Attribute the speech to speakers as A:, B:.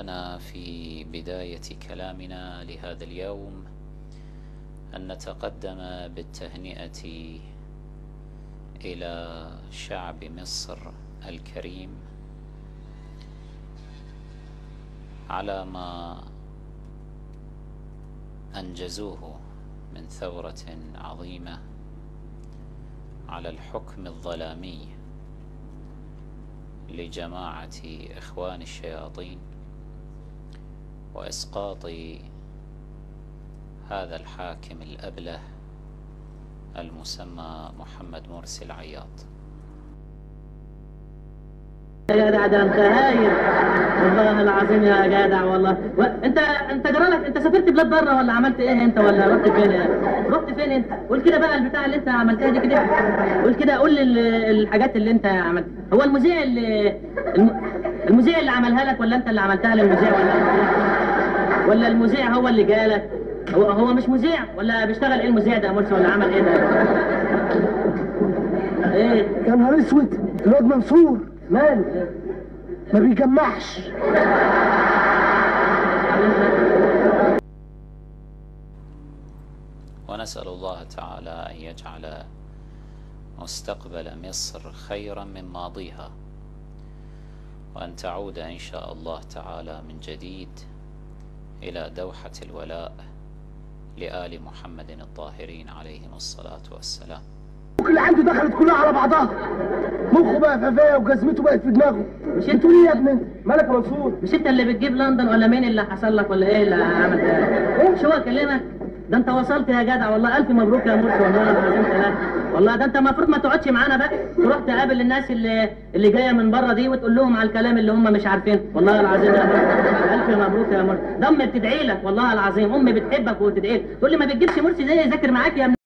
A: لنا في بداية كلامنا لهذا اليوم أن نتقدم بالتهنئة إلى شعب مصر الكريم على ما أنجزوه من ثورة عظيمة على الحكم الظلامي لجماعة إخوان الشياطين وإسقاط هذا الحاكم الأبله المسمى محمد مرسي العياط.
B: يا جدع ده انت هايل والله العظيم يا جدع والله. انت جرالك انت سافرت بلاد بره ولا عملت ايه انت ولا رحت فين؟ رحت فين انت؟ قول كده بقى البتاع اللي انت عملتها دي كده. قول كده قول لي الحاجات اللي انت عملتها. هو المذيع اللي عملها لك ولا انت اللي عملتها للمذيع ولا المذيع هو اللي جالك؟ هو مش مذيع ولا بيشتغل ايه المذيع ده مرسي ولا عمل ايه ده؟ ايه؟
C: يا نهار اسود الواد منصور
B: ماله؟
C: ما بيجمعش.
A: ونسأل الله تعالى أن يجعل مستقبل مصر خيرا من ماضيها، وأن تعود إن شاء الله تعالى من جديد إلى دوحة الولاء لآل محمد الطاهرين عليهم الصلاة والسلام.
C: اللي عنده دخلت كلها على بعضها، مخه بقى ففايه وجزمته بقت في دماغه.
B: مش انت
C: ايه يا ابني انت؟ مالك يا منصور؟
B: مش انت اللي بتجيب لندن ولا مين اللي حصل لك ولا ايه اللي عمل ايه؟ شو اكلمك؟ ده انت وصلت يا جدع والله. الف مبروك يا مرسي والله العظيم ثلاثة. والله ده انت المفروض ما تقعدش معانا بقى، تروح تقابل الناس اللي جايه من بره دي وتقول لهم على الكلام اللي هم مش عارفينه. والله العظيم يا مرسي الف مبروك يا مرسي. ده امي بتدعي لك والله العظيم، امي بتحبك وتدعي لك. تقول لي ما بتجيبش مرسي زي يذاكر معاك يا